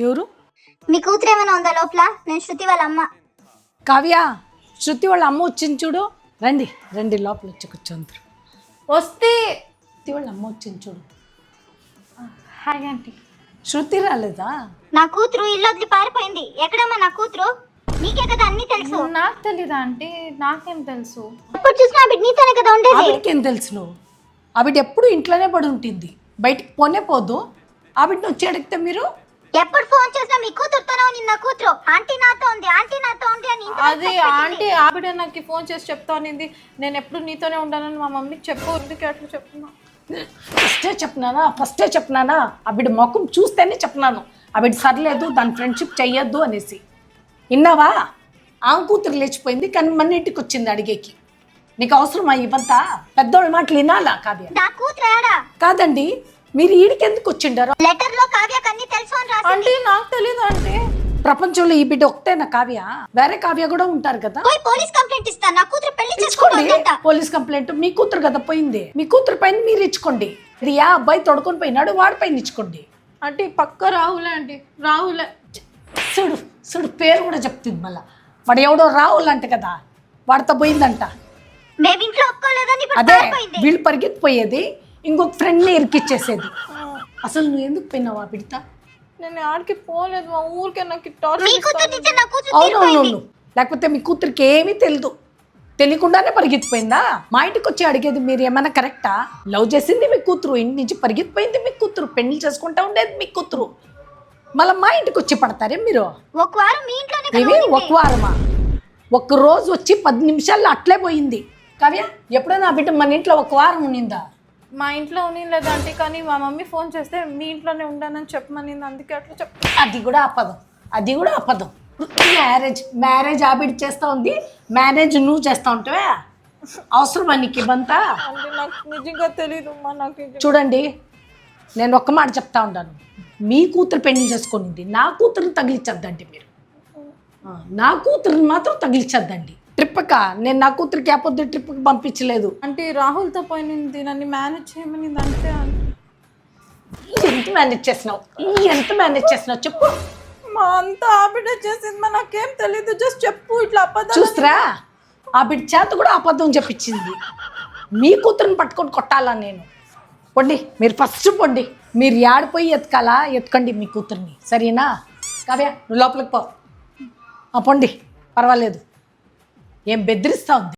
ఎవరు? మీ కూతురు ఏమైనా ఉందా లోపల? నేను శృతి వాళ్ళ అమ్మ. కావ్య, శృతి వాళ్ళ అమ్మ వచ్చింది చూడు. రండి రండి, లోపల వచ్చి కూర్చోందరు. వస్తే శృతి వాళ్ళ అమ్మ వచ్చింది చూడు. Hi aunty. శృతి రాలేదా? నా కూతురు ఇల్లు వదిలి పారిపోయింది. ఎక్కడమ్మా నా కూతురు? నీకే కదా అన్ని తెలుసు. నాకు తెలీదా ఆంటీ? నాకేం తెలుసు? ఎప్పుడు చూసినా బిడ్డ నీతోనే కదా ఉండేది. ఆవిడకేం తెలుసు? ఆవిడ ఎప్పుడు ఇంట్లోనే పడి ఉంటుంది, బయటికి పోనే పోదు. ఆవిడని వచ్చి అడిగితే మీరు ఎప్పుడు ఫోన్ చేసినా మీ కూతురుతోనే ఉంది. నా కూతురు ఆంటీ నాతో ఉంది, ఆంటీ నాతో ఉంది అని ఇంట్లో అది ఆంటీ ఆవిడ నాకు ఫోన్ చేసి చెప్తా అనింది. నేను ఎప్పుడు నీతోనే ఉంటానని మా మమ్మీకి చెప్పు. ఎందుకు అట్లా చెప్తున్నా? ఫస్టే చెప్పినానా? ఆవిడ ముఖం చూస్తేనే చెప్పినాను ఆవిడ సర్లేదు, దాని ఫ్రెండ్షిప్ చెయ్యొద్దు అనేసి. విన్నావా? ఆమె కూతురు లేచిపోయింది కానీ మన ఇంటికి వచ్చింది అడిగేకి. నీకు అవసరమా ఇవంతా? పెద్దోళ్ళ మాటలు వినాలా కావ్య? నా కూతురు ఏడా? కాదండి, మీరు ఈడికి ఎందుకు వచ్చిండారు? లెటర్ లో కావ్యకి అన్ని తెలుసు అని రాసింది. ఆంటీ నాకు తెలీదు ఆంటీ. ప్రపంచంలో ఈ బిడ్డ ఒకటేనా కావ్య? వేరే కావ్య కూడా ఉంటారు కదా. పోయి పోలీస్ కంప్లైంట్ ఇస్తా. నా కూతురు పెళ్లి ఇచ్చుకోండి చేసుకోవాలంట. Police complaint. మీ కూతురు కదా పోయింది, మీ కూతురు పైన మీరు ఇచ్చుకోండి. ఇది ఆ అబ్బాయి తొడుకొని పోయినాడు, వాడి పైన ఇచ్చుకోండి. ఆంటీ పక్క రాహులే ఆంటీ, రాహులే. చూడు చూడు, పేరు కూడా చెప్తుంది మళ్ళా. వాడు ఎవడో రాహుల్ అంట కదా, వాడితో పోయిందంట. మేము ఇంట్లో ఒప్పుకోలేదని ఇప్పుడు అదే పారిపోయింది. వీళ్ళు పరిగెత్తిపోయేది, ఇంకొక ఫ్రెండ్ని ఇరికిచ్చేసేది. అసలు నువ్వు ఎందుకు పోయినావా బిడ్డ? నేను ఆడికి పోలేదు, మా ఊరికే నాకు మీ టార్చర్ కూతురు నుంచి నా కూతురు అవునవును, తీరిపోయింది. లేకపోతే మీ కూతురికి ఏమీ తెలియదు, తెలియకుండానే పరిగెత్తిపోయిందా? మా ఇంటికి వచ్చి అడిగేది మీరు ఏమైనా కరెక్టా? లవ్ చేసింది మీ కూతురు, ఇంటి నుంచి పరిగెత్తిపోయింది మీ కూతురు, పెళ్లి చేసుకుంటా ఉండేది మీ కూతురు, మళ్ళీ మా ఇంటికి వచ్చి పడతారే మీరు? ఒక వారం మీ ఇంట్లోనే కదా ఇవి ఉండింది. ఒక వారమా? ఒక్క రోజు వచ్చి 10 నిమిషాల్లో అట్లే పోయింది. కావ్య, ఎప్పుడైనా ఆ బిడ్డ మన ఇంట్లో ఒక వారం ఉండిందా? మా ఇంట్లో ఉన్నిలేదు ఆంటీ, కానీ మా మమ్మీ ఫోన్ చేస్తే మీ ఇంట్లోనే ఉండానని చెప్పమనింది, అందుకే అట్లా అది కూడా అపదం, అది కూడా అపదం. మ్యారేజ్ ఆ బిడ్డ చేస్తా ఉంది, మ్యారేజ్ నువ్వు చేస్తా ఉంటావే. అవసరమా నీకు ఇవంతా? అంటే నాకు నిజంగా తెలీదు మా. నాకు చూడండి, నేను ఒక్క మాట చెప్తా ఉంటాను. మీ కూతురు పెళ్లి చేసుకునింది, నా కూతురుని తగిలిచ్చద్దండి మీరు. నా కూతురుని మాత్రం తగిలిచ్చద్దండి. ట్రిప్కా నేను నా కూతురికి ఆపొద్దు ట్రిప్కి పంపించలేదు. అంటే రాహుల్తో పోయినింది, నన్ను మేనేజ్ చేయమనింది అంతే. ఎంత మేనేజ్ చేసినావు చెప్పు. మా అంతా ఆవిడ చేసింది, మా నాకేం తెలీదు. జస్ట్ చెప్పు, ఇట్లా అబద్ధాలు. చూస్తారా, ఆ బిడ్డ చేత కూడా అబద్ధం చెప్పించింది. మీ కూతురుని పట్టుకొని కొట్టాలా నేను? పొండి మీరు, ఫస్ట్ పొండి. మీరు ఏడిపోయి ఎతకాలా, ఎత్తుకండి మీ కూతుర్ని, సరేనా? కావ్య, నువ్వు లోపలికి పో. పొండి, పర్వాలేదు. ఏం బెదిరిస్తా ఉంది?